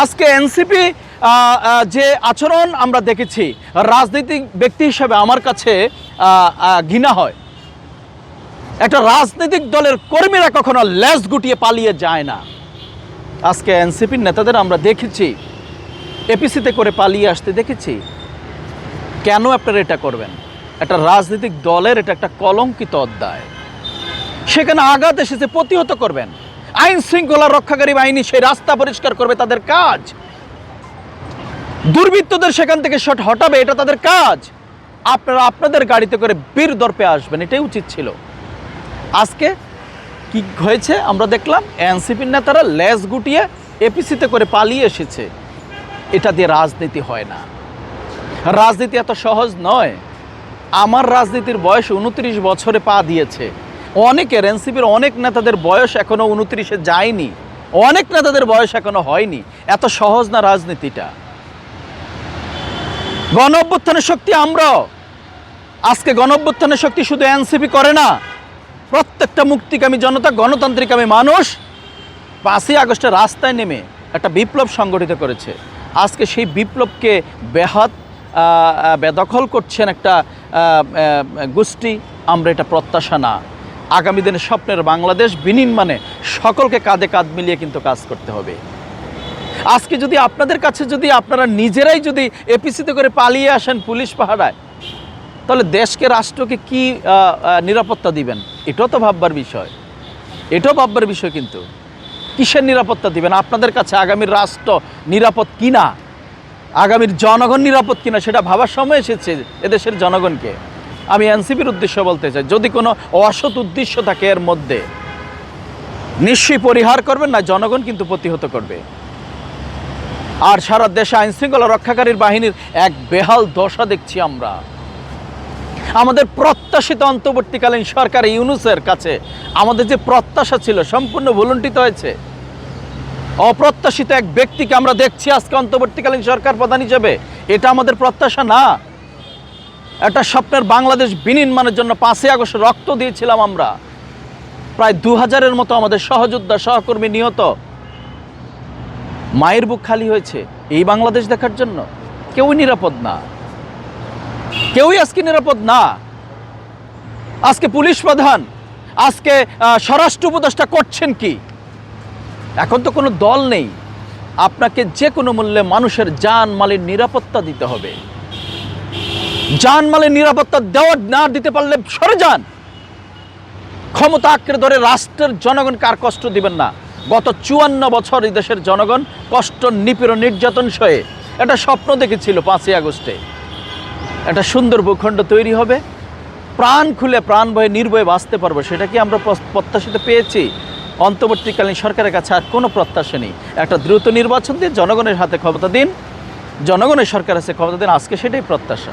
আজকে এনসিপি যে আচরণ আমরা দেখেছি, রাজনৈতিক ব্যক্তি হিসেবে আমার কাছে ঘৃণা হয়। একটা রাজনৈতিক দলের কর্মীরা কখনো লেজ গুটিয়ে পালিয়ে যায় না। আজকে এনসিপির নেতাদের আমরা দেখেছি এপিসিতে করে পালিয়ে আসতে দেখেছি। কেন আপনারা এটা করবেন? একটা রাজনৈতিক দলের এটা একটা কলঙ্কিত অধ্যায়। সেখানে আঘাত এসেছে, প্রতিহত করবেন। আইন শৃঙ্খলা রক্ষাকারী বাহিনী সেই রাস্তা পরিষ্কার করবে, তাদের কাজ। দুর্বৃত্তদের সেখান থেকে হটাবে, এটা তাদের কাজ। আপনারা আপনাদের গাড়িতে করে বীর দর্পে আসবেন, এটাই উচিত ছিল। আজকে কি হয়েছে আমরা দেখলাম, এনসিপির নেতারা লেজ গুটিয়ে এপিসিতে করে পালিয়ে এসেছে। এটা দিয়ে রাজনীতি হয় না। রাজনীতি এত সহজ নয়। আমার রাজনীতির বয়স 29 বছরে পা দিয়েছে। অনেকের, এনসিপির অনেক নেতাদের বয়স এখনো 29-এ যায়নি, অনেক নেতাদের বয়স এখনো হয়নি। এত সহজ না রাজনীতিটা। গণ অভ্যুত্থানের শক্তি আমরাও। আজকে গণ অভ্যুত্থানের শক্তি শুধু এনসিপি করে না, প্রত্যেকটা মুক্তিকামী জনতা, গণতান্ত্রিকামী মানুষ 5ই আগস্টে রাস্তায় নেমে একটা বিপ্লব সংগঠিত করেছে। আজকে সেই বিপ্লবকে বেদখল করছেন একটা গোষ্ঠী। আমরা এটা প্রত্যাশা না। আগামী দিনে স্বপ্নের বাংলাদেশ বিনির্মাণে সকলকে কাঁধে কাঁধ মিলিয়ে কিন্তু কাজ করতে হবে। আজকে যদি আপনাদের কাছে যদি আপনারা নিজেরাই যদি এপিসিতে করে পালিয়ে আসেন পুলিশ পাহারায়, তাহলে দেশকে, রাষ্ট্রকে কি নিরাপত্তা দিবেন? এটাও তো ভাববার বিষয়। এটাও ভাববার বিষয়। কিন্তু কিসের নিরাপত্তা দিবেন? আপনাদের কাছে আগামীর রাষ্ট্র নিরাপদ কিনা, আগামীর জনগণ নিরাপদ কিনা, সেটা ভাবার সময় এসেছে এদেশের জনগণকে। আমি এনসিপির উদ্দেশ্য বলতে চাই, যদি কোনো অসৎ উদ্দেশ্য থাকে এর মধ্যে, নিশ্চয়ই পরিহার করবেন না, জনগণ কিন্তু প্রতিহত করবে। আর সারা দেশে আইন শৃঙ্খলা রক্ষাকারী বাহিনীর এক বেহাল দশা দেখছি আমরা। আমাদের প্রত্যাশিত অন্তর্বর্তীকালীন সরকার ইউনূসের কাছে আমাদের যে প্রত্যাশা ছিল, সম্পূর্ণ ভুলুণ্ঠিত হয়েছে। অপ্রত্যাশিত এক ব্যক্তিকে আমরা দেখছি আজকে অন্তর্বর্তীকালীন সরকার প্রধান হিসেবে। এটা আমাদের প্রত্যাশা না। একটা স্বপ্নের বাংলাদেশ বিনির্মাণের জন্য 5ই আগস্ট রক্ত দিয়েছিলাম আমরা। প্রায় 2000-এর মতো আমাদের সহযোদ্ধা, সহকর্মী নিহত। মায়ের বুক খালি হয়েছে এই বাংলাদেশ দেখার জন্য। কেউই নিরাপদ না, কেউই আজকে নিরাপদ না। আজকে পুলিশ প্রধান, আজকে স্বরাষ্ট্র উপদেষ্টা করছেন কি? এখন তো কোনো দল নেই। আপনাকে যে কোনো মূল্যে মানুষের জানমালের নিরাপত্তা দিতে হবে। জানমালের নিরাপত্তা না দিতে পারলে সরে যান। ক্ষমতা আঁকড়ে ধরে রাষ্ট্রের জনগণকে আর কষ্ট দিবেন না। গত 54 বছর এই দেশের জনগণ কষ্ট, নিপীড়ন, নির্যাতন সয়ে একটা স্বপ্ন দেখেছিল 5ই আগস্টে একটা সুন্দর ভূখণ্ড তৈরি হবে, প্রাণ খুলে, প্রাণ ভয়ে, নির্ভয়ে বাঁচতে পারবো। সেটা কি আমরা প্রত্যাশিত পেয়েছি? অন্তর্বর্তীকালীন সরকারের কাছে আর কোনো প্রত্যাশা নেই। একটা দ্রুত নির্বাচন দিয়ে জনগণের হাতে ক্ষমতা দিন, জনগণের সরকার আছে ক্ষমতা দিন। আজকে সেটাই প্রত্যাশা।